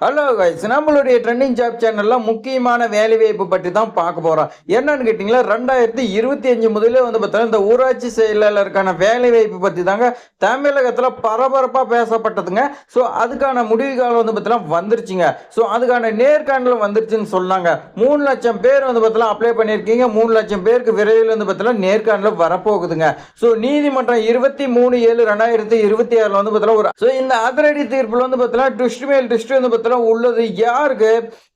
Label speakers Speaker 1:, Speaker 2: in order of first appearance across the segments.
Speaker 1: Hello guys, நம்மளுடைய trending job சேனல்ல முக்கியமான வேலை வாய்ப்பு பற்றி தான் பார்க்க போறோம். என்னன்னு கேட்டீங்களா, 2025 முதலே பார்த்தீங்கன்னா இந்த ஊராட்சி செயலாளருக்கான வேலை வாய்ப்பு பற்றி தாங்க தமிழகத்துல பரபரப்பா பேசப்பட்டதுங்க. ஸோ அதுக்கான முடிவு காலம் பார்த்தீங்கன்னா வந்துருச்சுங்க. ஸோ அதுக்கான நேர்காணல் வந்துருச்சுன்னு சொன்னாங்க. 3 லட்சம் பேர் பார்த்தீங்கன்னா அப்ளை பண்ணியிருக்கீங்க. 3 லட்சம் பேருக்கு விரைவில் பார்த்தீங்கன்னா நேர்காணல் வரப்போகுதுங்க. ஸோ நீதிமன்றம் 23/7/2026 பார்த்தீங்கன்னா ஸோ இந்த அதிரடி தீர்ப்புல பார்த்தீங்கன்னா ட்விஸ்ட் மேல் ட்விஸ்ட் பார்த்தீங்கன்னா உள்ளது யாருக்கு?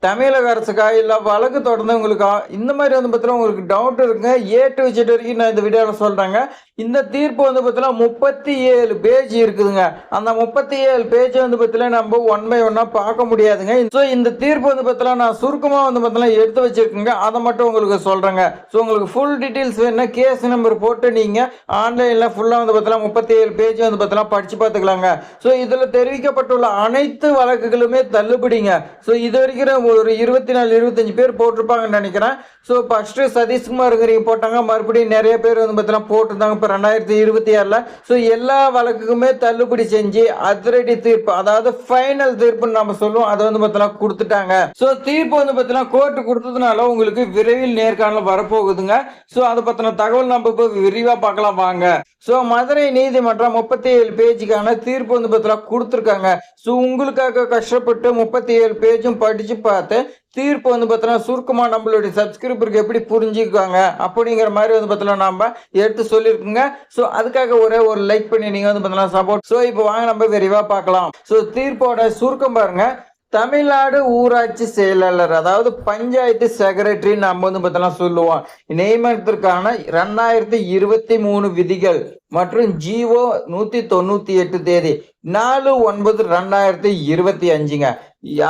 Speaker 1: தமிழக அரசுக்கா இல்ல வழக்கு தொடர்ந்தவங்களுக்கா? இந்த மாதிரி பார்த்தீங்கன்னா உங்களுக்கு டவுட் இருக்குங்க. ஏ டு Z வரைக்கும் நான் இந்த வீடியோவில் சொல்றேங்க. இந்த தீர்ப்பு பார்த்தீங்கன்னா 37 பேஜ் இருக்குதுங்க. அந்த 37 பேஜ் பார்த்தீங்கன்னா நம்ம ஒன் பை ஒன்னா பார்க்க முடியாதுங்க. ஸோ இந்த தீர்ப்பு பார்த்தீங்கன்னா நான் சுருக்கமா பார்த்தீங்கன்னா எடுத்து வச்சிருக்கேங்க. அதை மட்டும் உங்களுக்கு சொல்றேங்க. ஸோ உங்களுக்கு ஃபுல் டீடைல்ஸ் வேணும்னா கேஸ் நம்பர் போட்டு நீங்க ஆன்லைன்ல ஃபுல்லா பார்த்தீங்கன்னா 37 பேஜ் பார்த்தீங்கன்னா படிச்சு பார்த்துக்கலாங்க. ஸோ இதுல தெரிவிக்கப்பட்டுள்ள அனைத்து வழக்குகளுமே தள்ளுபடிங்க. ஸோ இது வரைக்கும் ஒரு 24-25 பேர் போட்டிருப்பாங்கன்னு நினைக்கிறேன். ஸோ ஃபர்ஸ்ட் சதீஷ்குமார் போட்டாங்க, மறுபடியும் நிறைய பேர் பார்த்தீங்கன்னா போட்டிருந்தாங்க இப்போ 2026ல. ஸோ எல்லா வழக்குக்குமே தள்ளுபடி செஞ்சு அதிரடி தீர்ப்பு, அதாவது ஃபைனல் தீர்ப்புன்னு நம்ம சொல்லுவோம், அதை பார்த்தீங்கன்னா கொடுத்துட்டாங்க. ஸோ தீர்ப்பு பார்த்தீங்கன்னா கோர்ட்டு கொடுத்ததுனால உங்களுக்கு விரைவில் நேர்காணல் வரப்போகுதுங்க. ஸோ அதை பற்றின தகவல் நம்ம இப்போ விரிவாக பார்க்கலாம் வாங்க. ஸோ மதுரை நீதிமன்றம் 37 பேஜுக்கான தீர்ப்பு பார்த்தீங்கன்னா கொடுத்துருக்காங்க. ஸோ உங்களுக்காக கஷ்டப்பட்டு 37 பேஜும் படிச்சு பார்த்து தீர்ப்பு பார்த்தீங்கன்னா சுருக்கமா நம்மளுடைய சப்ஸ்கிரைபருக்கு எப்படி புரிஞ்சுக்காங்க அப்படிங்கிற மாதிரி பார்த்தீங்கன்னா நம்ம எடுத்து சொல்லியிருக்குங்க. ஸோ அதுக்காக ஒரே ஒரு லைக் பண்ணி நீங்க பார்த்தீங்கன்னா சப்போர்ட். ஸோ இப்போ வாங்க நம்ம விரிவா பார்க்கலாம். ஸோ தீர்ப்போட சுருக்கம் பாருங்க. தமிழ்நாடு ஊராட்சி செயலாளர், அதாவது பஞ்சாயத்து செக்ரட்டரி நம்ம பார்த்தீங்கன்னா சொல்லுவோம், நியமனத்திற்கான 2023 விதிகள் மற்றும் ஜிஓ 198 தேதி 4/9/2025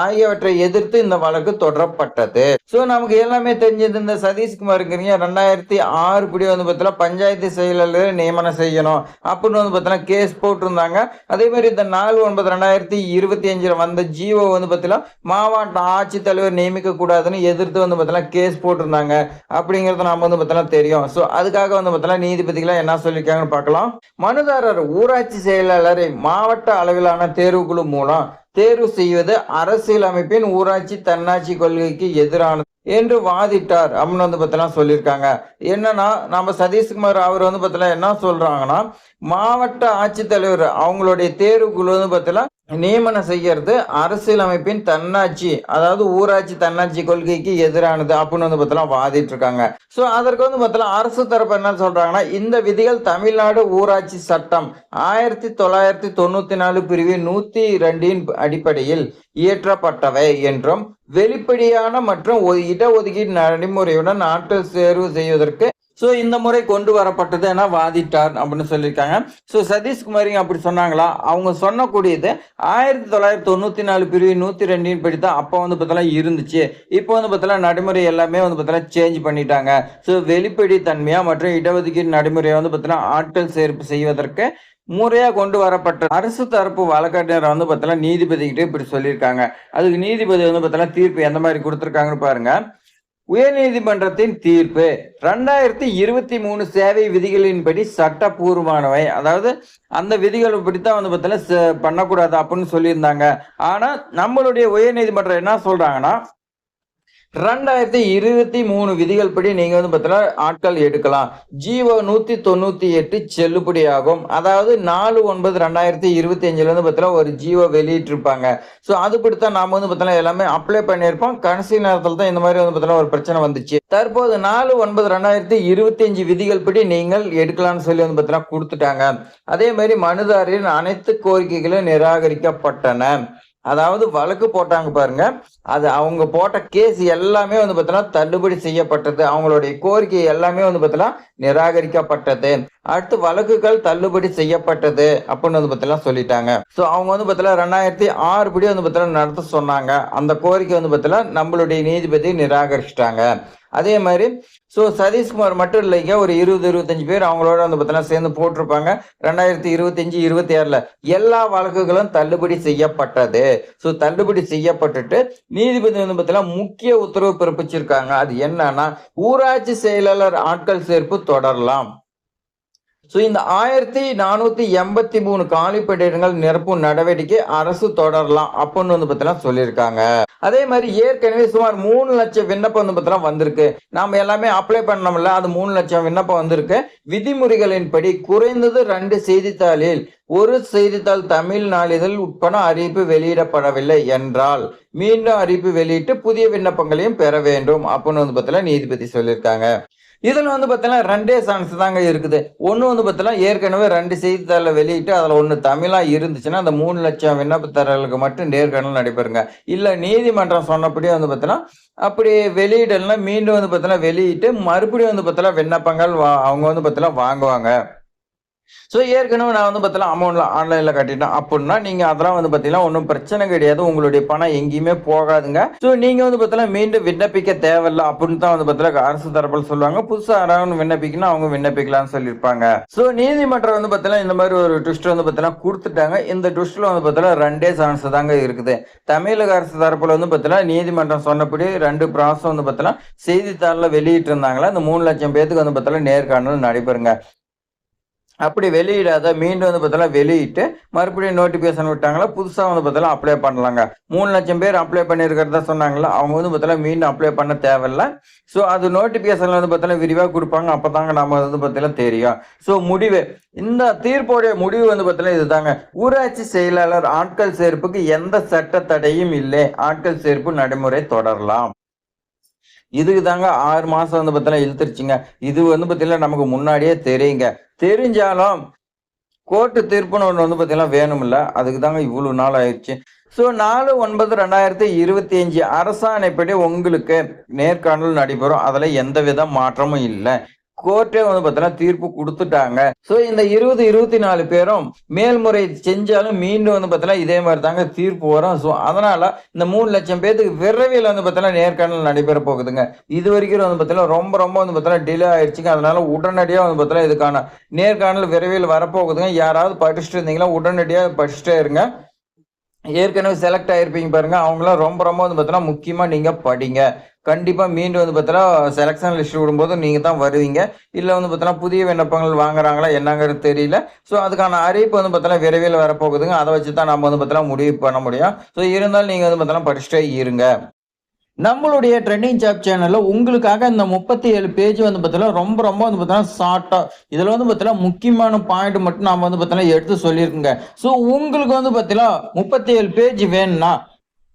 Speaker 1: ஆகியவற்றை எதிர்த்து இந்த வழக்கு தொடரப்பட்டது. சோ நமக்கு எல்லாமே தெரிஞ்சது, இந்த சதீஷ்குமார் 2006 படி பார்த்தீங்கன்னா பஞ்சாயத்து செயலாளர் நியமனம் செய்யணும் அப்படின்னு பார்த்தீங்கன்னா கேஸ் போட்டிருந்தாங்க. அதே மாதிரி இந்த 4/9/2025 வந்த ஜிஓ பார்த்தீங்கன்னா மாவட்ட ஆட்சித்தலைவர் நியமிக்க கூடாதுன்னு எதிர்த்து பார்த்தீங்கன்னா கேஸ் போட்டிருந்தாங்க அப்படிங்கறது நாம பார்த்தீங்கன்னா தெரியும். சோ அதுக்காக பார்த்தீங்கன்னா நீதிபதிகள் என்ன சொல்லியிருக்காங்கன்னு பார்க்கலாம். மனுதாரர் ஊராட்சி செயலாளரை மாவட்ட அளவிலான தேர்வுக்குழு மூலம் தேர்வு செய்வது அரசியல் அமைப்பின் ஊராட்சி தன்னாட்சி கொள்கைக்கு எதிரானது என்று வாதிட்டார் அப்படின்னு பார்த்தீங்கன்னா சொல்லியிருக்காங்க. என்னன்னா நம்ம சதீஷ்குமார் அவர் பார்த்தீங்கன்னா என்ன சொல்றாங்கன்னா, மாவட்ட ஆட்சித்தலைவர் அவங்களுடைய தேர்வுக்குழு பார்த்தீங்கன்னா நியமனம் செய்யறது அரசியல் அமைப்பின் தன்னாட்சி, அதாவது ஊராட்சி தன்னாட்சி கொள்கைக்கு எதிரானது அப்படின்னு பார்த்தீங்கன்னா வாதிட்டு இருக்காங்க. சோ அதற்கு பார்த்தீங்கன்னா அரசு தரப்பு என்ன சொல்றாங்கன்னா, இந்த விதிகள் தமிழ்நாடு ஊராட்சி சட்டம் 1994 பிரிவு 102 அடிப்படையில் இயற்றப்பட்டவை என்றும் வெளிப்படையான மற்றும் இடஒதுக்கீடு நடைமுறையுடன் ஆட்கள் தேர்வு செய்வதற்கு சோ இந்த முறை கொண்டு வரப்பட்டது என வாதிட்டார் அப்படின்னு சொல்லியிருக்காங்க. சோ சதீஷ்குமாரி அப்படி சொன்னாங்களா? அவங்க சொன்னக்கூடியது 1994 பிரிவு 102 படித்தான் அப்ப பார்த்தீங்கன்னா இருந்துச்சு. இப்போ பார்த்தீங்கன்னா நடைமுறை எல்லாமே பார்த்தீங்கன்னா சேஞ்ச் பண்ணிட்டாங்க. சோ வெளிப்படை தன்மையா மற்றும் இடஒதுக்கீடு நடைமுறையை பார்த்தீங்கன்னா ஆட்கள் சேர்ப்பு செய்வதற்கு முறையா கொண்டு வரப்பட்ட அரசு தரப்பு வழக்கறிஞர் பார்த்தீங்கன்னா நீதிபதி கிட்ட இப்படி சொல்லியிருக்காங்க. அதுக்கு நீதிபதி பார்த்தீங்கன்னா தீர்ப்பு எந்த மாதிரி கொடுத்திருக்காங்கன்னு பாருங்க. உயர்நீதிமன்றத்தின் தீர்ப்பு 2023 சேவை விதிகளின்படி சட்டப்பூர்வமானவை, அதாவது அந்த விதிகளை படித்தான் பார்த்தீங்கன்னா பண்ணக்கூடாது அப்படின்னு சொல்லியிருந்தாங்க. ஆனா நம்மளுடைய உயர்நீதிமன்றம் என்ன சொல்றாங்கன்னா, 2023 விதிகள் படி நீங்க பார்த்தீங்கன்னா ஆட்கள் எடுக்கலாம். ஜிஓ 198 செல்லுபடியாகும். அதாவது 4/9/2025 பார்த்தீங்கன்னா ஒரு ஜிஓ வெளியிட்டிருப்பாங்க. ஸோ அதுபடித்தான் நாம பார்த்தீங்கன்னா எல்லாமே அப்ளை பண்ணியிருப்போம். கடைசி நேரத்தில் தான் இந்த மாதிரி பார்த்தீங்கன்னா ஒரு பிரச்சனை வந்துச்சு. தற்போது 4/9/2025 விதிகள் படி நீங்கள் எடுக்கலாம்னு சொல்லி பார்த்தீங்கன்னா கொடுத்துட்டாங்க. அதே மாதிரி மனுதாரின் அனைத்து கோரிக்கைகளும் நிராகரிக்கப்பட்டன. அதாவது வழக்கு போட்டாங்க பாருங்க, அது அவங்க போட்ட கேஸ் எல்லாமே பார்த்தீங்கன்னா தள்ளுபடி செய்யப்பட்டது. அவங்களுடைய கோரிக்கை எல்லாமே பார்த்தீங்கன்னா நிராகரிக்கப்பட்டது. அடுத்து வழக்குகள் தள்ளுபடி செய்யப்பட்டது அப்படின்னு பார்த்தீங்கன்னா சொல்லிட்டாங்க. ஸோ அவங்க பார்த்தீங்கன்னா 2006 படி பார்த்தீங்கன்னா நடத்த சொன்னாங்க. அந்த கோரிக்கை பார்த்தீங்கன்னா நம்மளுடைய நீதிபதி நிராகரிச்சிட்டாங்க. அதே மாதிரி ஸோ சதீஷ்குமார் மட்டும் இல்லைங்க, ஒரு 20-25 பேர் அவங்களோட பார்த்தீங்கன்னா சேர்ந்து போட்டிருப்பாங்க. 2025-26ல எல்லா வழக்குகளும் தள்ளுபடி செய்யப்பட்டது. ஸோ தள்ளுபடி செய்யப்பட்டுட்டு நீதிபதி பார்த்தீங்கன்னா முக்கிய உத்தரவு பிறப்பிச்சிருக்காங்க. அது என்னன்னா, ஊராட்சி செயலாளர் ஆட்கள் சேர்ப்பு தொடரலாம். ஸோ இந்த 1483 காலி பணியிடங்கள் நிரப்பும் நடவடிக்கை அரசு தொடரலாம் அப்படின்னு வந்து பார்த்தீங்கன்னா சொல்லியிருக்காங்க. அதே மாதிரி ஏற்கனவே சுமார் 3 லட்சம் விண்ணப்பம் வந்து பார்த்தீங்கன்னா வந்திருக்கு. நாம எல்லாமே அப்ளை பண்ணோம்ல, அது 3 லட்சம் விண்ணப்பம் வந்திருக்கு. விதிமுறைகளின்படி குறைந்தது 2 செய்தித்தாளில் ஒரு செய்தித்தாள் தமிழ் நாளிதழ் உட்பட அறிவிப்பு வெளியிடப்படவில்லை என்றால் மீண்டும் அறிவிப்பு வெளியிட்டு புதிய விண்ணப்பங்களையும் பெற வேண்டும் அப்படின்னு வந்து பார்த்தீங்கன்னா நீதிபதி சொல்லியிருக்காங்க. இதுல வந்து பார்த்தீங்கன்னா 2 சான்ஸ் தாங்க இருக்குது. ஒண்ணு வந்து பார்த்தீங்கன்னா ஏற்கனவே 2 செய்தித்தாள்ல வெளியிட்டு அதுல 1 தமிழா இருந்துச்சுன்னா, அந்த 3 லட்சம் விண்ணப்பதாரர்களுக்கு மட்டும் நேர்காணல் நடைபெறுங்க. இல்ல நீதிமன்றம் சொன்னபடியே வந்து பார்த்தீங்கன்னா, அப்படி வெளியிடலன்னா மீண்டும் வந்து பார்த்தீங்கன்னா வெளியிட்டு மறுபடியும் வந்து பார்த்தீங்கன்னா விண்ணப்பங்கள் அவங்க வந்து பார்த்தீங்கன்னா வாங்குவாங்க. ஸோ ஏற்கனவே நான் வந்து பார்த்தீங்கன்னா அமௌண்ட்ல ஆன்லைன்ல கட்டிட்டேன் அப்படின்னா, நீங்க அதெல்லாம் வந்து பார்த்தீங்கன்னா ஒண்ணும் பிரச்சனை கிடையாது. உங்களுடைய பணம் எங்கேயுமே போகாதுங்க. ஸோ நீங்க வந்து பார்த்தீங்கன்னா மீண்டும் விண்ணப்பிக்க தேவையில்ல அப்படின்னு தான் வந்து பார்த்தீங்கன்னா அரசு தரப்புல சொல்லுவாங்க. புதுசா யாராவது விண்ணப்பிக்கணும் அவங்க விண்ணப்பிக்கலாம்னு சொல்லியிருப்பாங்க. ஸோ நீதிமன்றம் வந்து பார்த்தீங்கன்னா இந்த மாதிரி ஒரு ட்விஸ்ட் வந்து பார்த்தீங்கன்னா குடுத்துட்டாங்க. இந்த ட்விஸ்ட்ல வந்து பார்த்தீங்கன்னா 2 சான்ஸ் தாங்க இருக்குது. தமிழக அரசு தரப்புல வந்து பார்த்தீங்கன்னா நீதிமன்றம் சொன்னபடி 2 ப்ராசஸ் வந்து பார்த்தீங்கன்னா செய்தித்தாள்ல வெளியிட்டு இருந்தாங்களா, இந்த 3 லட்சம் பேத்துக்கு வந்து பார்த்தீங்கன்னா நேர்காணல் நடைபெறுங்க. அப்படி வெளியிடாத மீண்டும் வந்து பார்த்தீங்கன்னா வெளியிட்டு மறுபடியும் நோட்டிஃபிகேஷன் விட்டாங்களா, புதுசா வந்து பார்த்தீங்கன்னா அப்ளை பண்ணலாங்க. 3 லட்சம் பேர் அப்ளை பண்ணியிருக்கிறதா சொன்னாங்கல்ல, அவங்க வந்து பார்த்தீங்கன்னா மீண்டும் அப்ளை பண்ண தேவையில்ல. ஸோ அது நோட்டிஃபிகேஷன்ல வந்து பார்த்தீங்கன்னா விரிவா குடுப்பாங்க. அப்பதாங்க நம்ம வந்து பார்த்தீங்கன்னா தெரியும். ஸோ முடிவு இந்த தீர்ப்போடைய முடிவு வந்து பார்த்தீங்கன்னா இதுதாங்க. ஊராட்சி செயலாளர் ஆட்கள் சேர்ப்புக்கு எந்த சட்ட தடையும் இல்லை. ஆட்கள் சேர்ப்பு நடைமுறை தொடரலாம். இதுக்கு தாங்க 6 மாசம் வந்து பார்த்தீங்கன்னா இழுத்துருச்சுங்க. இது வந்து பார்த்தீங்கன்னா நமக்கு முன்னாடியே தெரியுங்க. தெரிஞ்சாலும் கோர்ட்டு தீர்ப்புன்னு ஒண்ணு வந்து பார்த்தீங்கன்னா வேணும்ல. அதுக்கு தாங்க இவ்வளவு நாள் ஆயிடுச்சு. ஸோ 4/9/2025 அரசாணைப்படி உங்களுக்கு நேர்காணல் நடைபெறும். அதுல எந்தவித மாற்றமும் இல்ல. கோர்ட்டே வந்து பார்த்தீங்கன்னா தீர்ப்பு குடுத்துட்டாங்க. ஸோ இந்த 20, 24 பேரும் மேல்முறையீடு செஞ்சாலும் மீண்டும் வந்து பார்த்தீங்கன்னா இதே மாரி தாங்க தீர்ப்பு வரும். ஸோ அதனால இந்த 3 லட்சம் பேத்துக்கு விரைவில் வந்து பார்த்தீங்கன்னா நேர்காணல் நடைபெற போகுதுங்க. இதுவரைக்கும் வந்து பார்த்தீங்கன்னா ரொம்ப வந்து பார்த்தீங்கன்னா டிலே ஆயிடுச்சுங்க. அதனால உடனடியா வந்து பார்த்தீங்கன்னா இதுக்கான நேர்காணல் விரைவில் வரப்போகுதுங்க. யாராவது படிச்சுட்டு இருந்தீங்கன்னா உடனடியா படிச்சுட்டே இருங்க. ஏற்கனவே செலக்ட் ஆயிருப்பீங்க பாருங்க. அவங்களாம் ரொம்ப வந்து பார்த்தீங்கன்னா முக்கியமா நீங்க படிங்க. கண்டிப்பா மீண்டும் வந்து பார்த்தீங்கன்னா செலக்ஷன் லிஸ்ட் விடும்போது நீங்க தான் வருவீங்க. இல்ல வந்து பார்த்தீங்கன்னா புதிய விண்ணப்பங்கள் வாங்குறாங்களா என்னங்கிறது தெரியல. ஸோ அதுக்கான அறிவிப்பு வந்து பார்த்தீங்கன்னா விரைவில் வரப்போகுதுங்க. அத வச்சு தான் நம்ம வந்து பார்த்தீங்கன்னா முடிவு பண்ண முடியும். ஸோ இருந்தாலும் நீங்க வந்து பார்த்தீங்கன்னா படிச்சுட்டே இருங்க. நம்மளுடைய ட்ரெண்டிங் ஜாப் சேனல்ல உங்களுக்காக இந்த 37 பேஜ் வந்து பார்த்தீங்கன்னா ரொம்ப வந்து பார்த்தீங்கன்னா ஷார்ட்டா இதுல வந்து பார்த்தீங்கன்னா முக்கியமான பாயிண்ட் மட்டும் நாம வந்து பார்த்தீங்கன்னா எடுத்து சொல்லியிருக்கோங்க. ஸோ உங்களுக்கு வந்து பார்த்தீங்கன்னா 37 பேஜ் வேணும்னா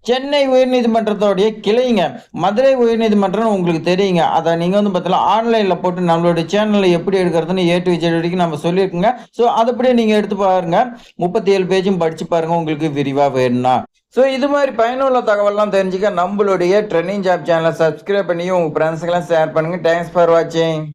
Speaker 1: சென்னை உயர்நீதிமன்றத்தோடைய கிளைங்க மதுரை உயர்நீதிமன்றம் உங்களுக்கு தெரியுங்க. அதை நீங்க வந்து பார்த்தீங்கன்னா ஆன்லைன்ல போட்டு நம்மளுடைய சேனல்ல எப்படி எடுக்கிறதுன்னு A to Z வரைக்கும் நம்ம சொல்லியிருக்கோங்க. ஸோ அதுபடியே நீங்க எடுத்து பாருங்க. 37 பேஜும் படிச்சு பாருங்க உங்களுக்கு விரிவா வேணும்னா. ஸோ இது மாதிரி பயனுள்ள தகவல்லாம் தெரிஞ்சுக்க நம்மளுடைய ட்ரெண்டிங் ஜாப் சேனலை சப்ஸ்கிரைப் பண்ணி உங்க ஃப்ரெண்ட்ஸுக்கெல்லாம் ஷேர் பண்ணுங்க. தேங்க்ஸ் ஃபார் வாட்சிங்.